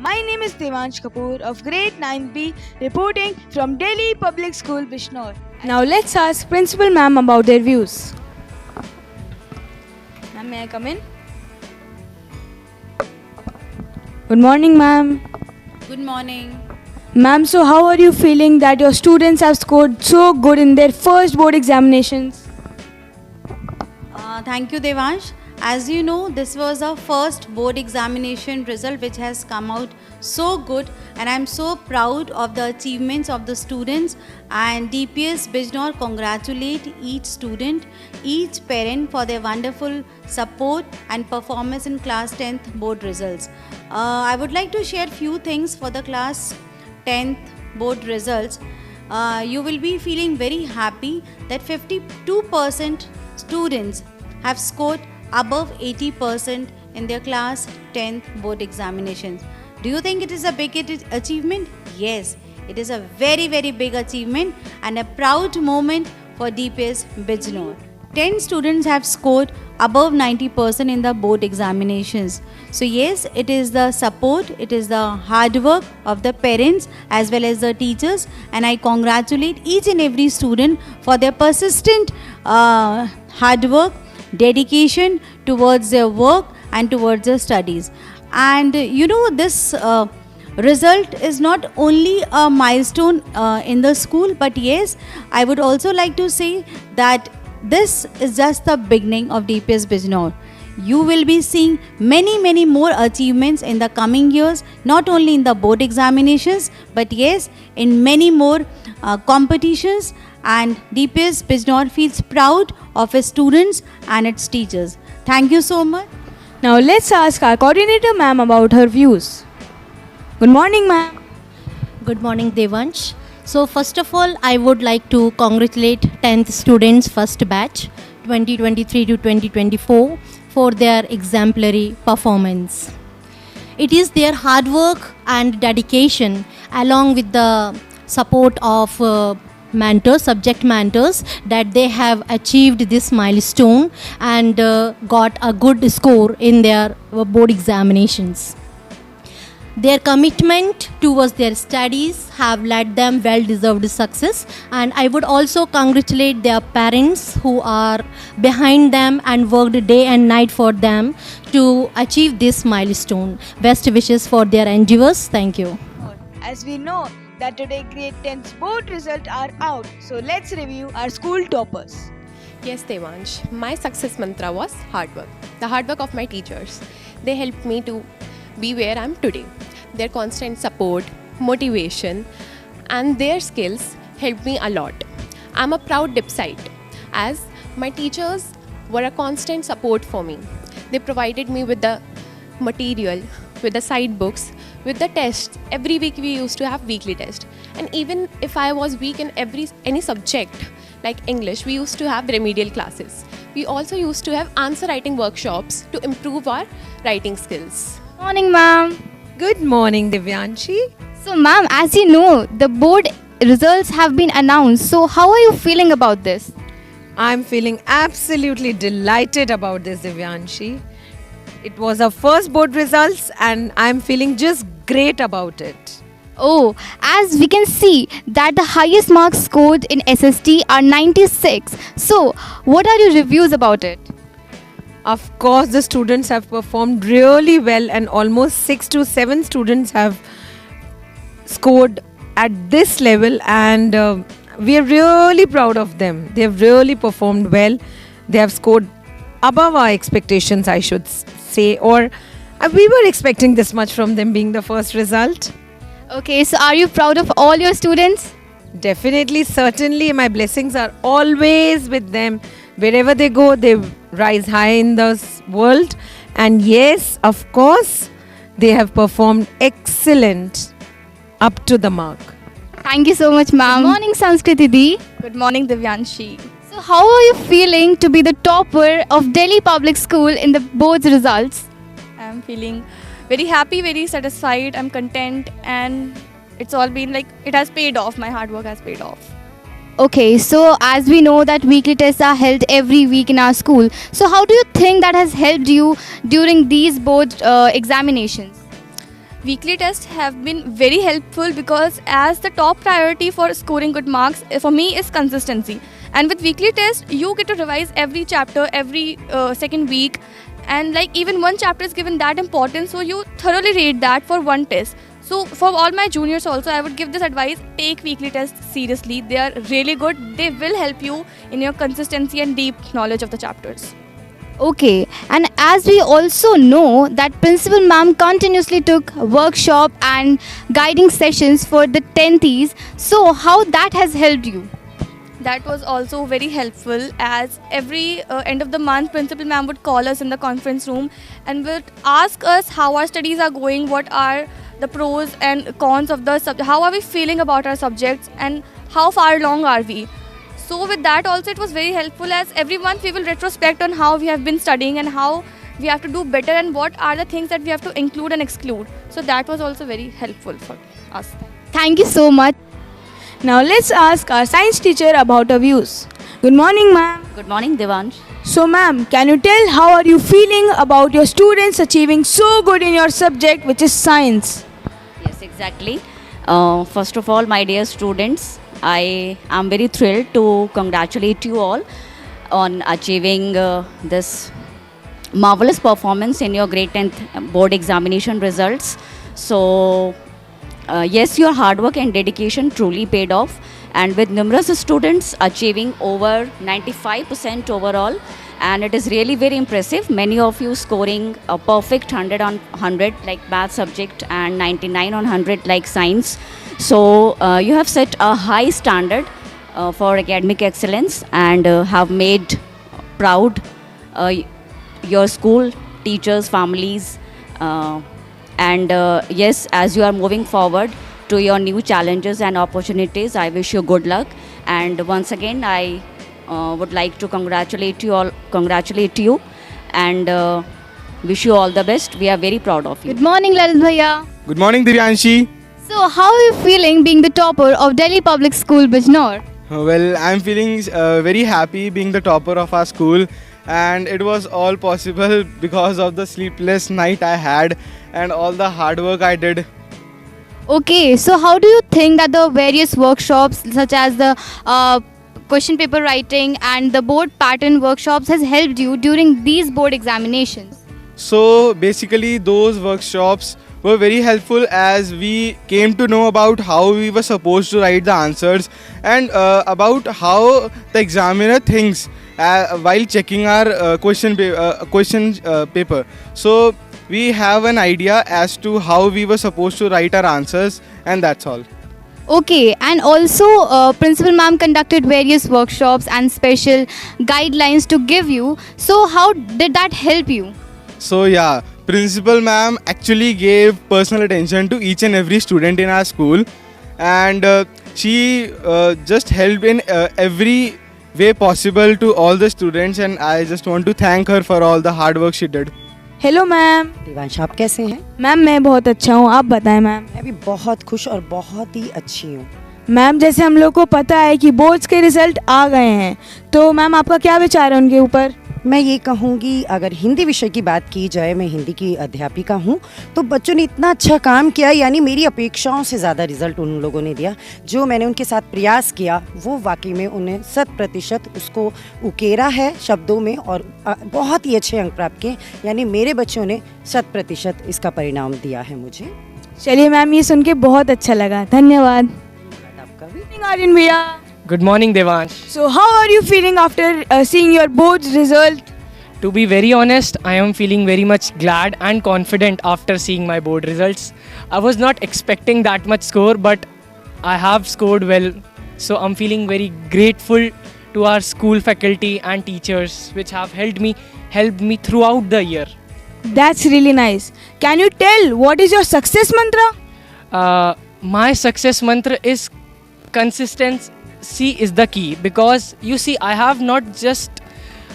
My name is Devansh Kapoor of grade 9B reporting from Delhi Public School, Bishnor. Now let's ask Principal Ma'am about their views. Ma'am, may I come in? Good morning, ma'am. Good morning. Ma'am, so how are you feeling that your students have scored so good in their first board examinations? Thank you, Devansh. As you know, this was our first board examination result which has come out so good, and I'm so proud of the achievements of the students, and DPS Bijnor congratulate each student, each parent for their wonderful support and performance in class 10th board results. I would like to share few things for the class 10th board results. You will be feeling very happy that 52% students have scored above 80% in their class 10th board examinations. Do you think it is a big achievement? Yes, it is a very big achievement and a proud moment for DPS Bijnor. 10 students have scored above 90% in the board examinations. So yes, it is the support, it is the hard work of the parents as well as the teachers, and I congratulate each and every student for their persistent hard work, dedication towards their work and towards their studies. And you know, this result is not only a milestone in the school, but yes, I would also like to say that this is just the beginning of DPS Bijnor. You will be seeing many more achievements in the coming years, not only in the board examinations, but yes, in many more competitions, and DPS Bijnor feels proud of its students and its teachers. Thank you so much. Now let's ask our coordinator ma'am about her views. Good morning, ma'am. Good morning, Devansh. So first of all, I would like to congratulate 10th students first batch 2023 to 2024 for their exemplary performance. It is their hard work and dedication along with the support of mentors, subject mentors, that they have achieved this milestone and got a good score in their board examinations. Their commitment towards their studies have led them well-deserved success, and I would also congratulate their parents who are behind them and worked day and night for them to achieve this milestone. Best wishes for their endeavors. Thank you. As we know that today grade 10's board results are out, so let's review our school toppers. Yes, Devansh. My success mantra was hard work. The hard work of my teachers. They helped me to be where I am today. Their constant support, motivation, and their skills helped me a lot. I'm a proud Dipsite, as my teachers were a constant support for me. They provided me with the material, with the side books, with the tests. Every week we used to have weekly tests, and even if I was weak in any subject like English, we used to have remedial classes. We also used to have answer writing workshops to improve our writing skills. Morning, ma'am. Good morning, Divyanshi. So, ma'am, as you know, the board results have been announced. So, how are you feeling about this? I'm feeling absolutely delighted about this, Divyanshi. It was our first board results and I'm feeling just great about it. Oh, as we can see that the highest marks scored in SST are 96. So, what are your reviews about it? Of course, the students have performed really well and almost 6 to 7 students have scored at this level, and we are really proud of them. They have really performed well. They have scored above our expectations, I should say, or we were expecting this much from them being the first result. Okay, so are you proud of all your students? Definitely, certainly, my blessings are always with them. Wherever they go, they rise high in the world. And yes, of course, they have performed excellent up to the mark. Thank you so much, ma'am. Good morning, Sanskriti Di. Good morning, Divyanshi. So, how are you feeling to be the topper of Delhi Public School in the board's results? I'm feeling very happy, very satisfied. I'm content, and it's all been like it has paid off. My hard work has paid off. Okay, so as we know that weekly tests are held every week in our school, so how do you think that has helped you during these board examinations? weekly tests have been very helpful because as the top priority for scoring good marks for me is consistency. And with weekly tests, you get to revise every chapter every second week, and like even one chapter is given that importance, so you thoroughly read that for one test. So for all my juniors also, I would give this advice: take weekly tests seriously. They are really good. They will help you in your consistency and deep knowledge of the chapters. Okay, and as we also know that Principal Ma'am continuously took workshop and guiding sessions for the 10th, so how that has helped you? That was also very helpful, as every end of the month principal ma'am would call us in the conference room and would ask us how our studies are going, what are the pros and cons of the subject, how are we feeling about our subjects, and how far along are we. So with that also it was very helpful, as every month we will retrospect on how we have been studying and how we have to do better and what are the things that we have to include and exclude. So that was also very helpful for us. Thank you so much. Now let's ask our science teacher about her views. Good morning, ma'am. Good morning, Devansh. So, ma'am, can you tell how are you feeling about your students achieving so good in your subject, which is science? Yes, exactly. First of all, my dear students, I am very thrilled to congratulate you all on achieving this marvelous performance in your grade 10th board examination results. So, yes, your hard work and dedication truly paid off, and with numerous students achieving over 95% overall, and it is really very impressive. Many of you scoring a perfect 100 on 100 like math subject and 99 on 100 like science. So you have set a high standard for academic excellence, and have made proud your school, teachers, families. And yes, as you are moving forward to your new challenges and opportunities, I wish you good luck. And once again, I would like to congratulate you, and wish you all the best. We are very proud of you. Good morning, Lalit Bhaiya. Good morning, Divyanshi. So, how are you feeling being the topper of Delhi Public School, Bijnor? Well, I'm feeling very happy being the topper of our school, and it was all possible because of the sleepless night I had and all the hard work I did. Okay, so how do you think that the various workshops, such as the question paper writing and the board pattern workshops, has helped you during these board examinations? So basically, those workshops were very helpful, as we came to know about how we were supposed to write the answers, and about how the examiner thinks while checking our question paper. So we have an idea as to how we were supposed to write our answers, and that's all. Okay, and also Principal Ma'am conducted various workshops and special guidelines to give you. So how did that help you? So yeah, Principal Ma'am actually gave personal attention to each and every student in our school, and she just helped in every way possible to all the students, and I just want to thank her for all the hard work she did. Hello ma'am. Devansh, आप कैसे हैं? Ma'am मैं बहुत अच्छा हूँ, आप बताएं ma'am. मैं भी बहुत खुश और बहुत ही अच्छी हूँ. मैम जैसे हम लोग को पता है कि बोर्ड्स के रिजल्ट आ गए हैं, तो मैम आपका क्या विचार है उनके ऊपर? मैं ये कहूँगी, अगर हिंदी विषय की बात की जाए, मैं हिंदी की अध्यापिका हूँ, तो बच्चों ने इतना अच्छा काम किया, यानी मेरी अपेक्षाओं से ज़्यादा रिजल्ट उन लोगों ने दिया. जो मैंने उनके साथ प्रयास किया, वो वाकई में उन्हें 100% उसको उकेरा है शब्दों में, और बहुत ही अच्छे अंक प्राप्त किए. यानी मेरे बच्चों ने 100% इसका परिणाम दिया है मुझे. चलिए मैम, ये सुन के बहुत अच्छा लगा. धन्यवाद. आपका भी. आर्यन भैया. Good morning, Devansh. So how are you feeling after seeing your board's result? To be very honest, I am feeling very much glad and confident after seeing my board results. I was not expecting that much score, but I have scored well. So I'm feeling very grateful to our school faculty and teachers, which have helped me throughout the year. That's really nice. Can you tell what is your success mantra? My success mantra is consistency is the key, because you see, I have not just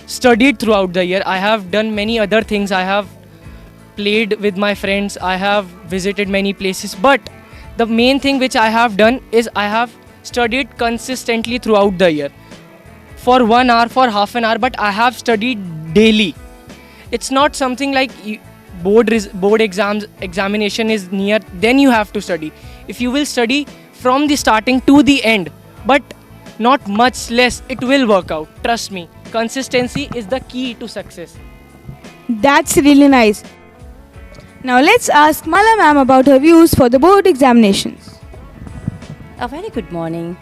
studied throughout the year. I have done many other things. I have played with my friends. I have visited many places. But the main thing which I have done is I have studied consistently throughout the year. For 1 hour, for half an hour, but I have studied daily. It's not something like board examination is near, then you have to study. If you will study from the starting to the end, but not much less, it will work out. Trust me. Consistency is the key to success. That's really nice. Now let's ask Mala ma'am about her views for the board examinations. A very good morning.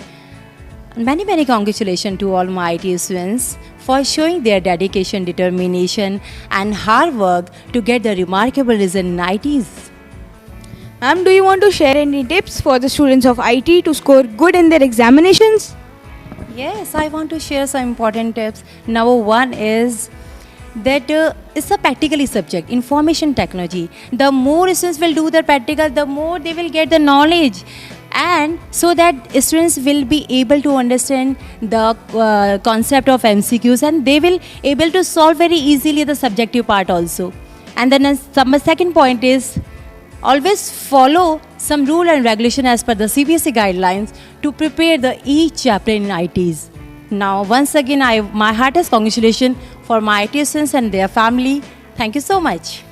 Many congratulations to all my IT students for showing their dedication, determination and hard work to get the remarkable result in ITs. Ma'am, do you want to share any tips for the students of IT to score good in their examinations? Yes, I want to share some important tips. Number one is that it's a practically subject, information technology. The more students will do the practical, the more they will get the knowledge. And so that students will be able to understand the concept of MCQs, and they will able to solve very easily the subjective part also. And then the second point is always follow some rule and regulation as per the CBSE guidelines to prepare the each chapter in ITs. Now once again, my heartiest congratulations for my IT students and their family. Thank you so much.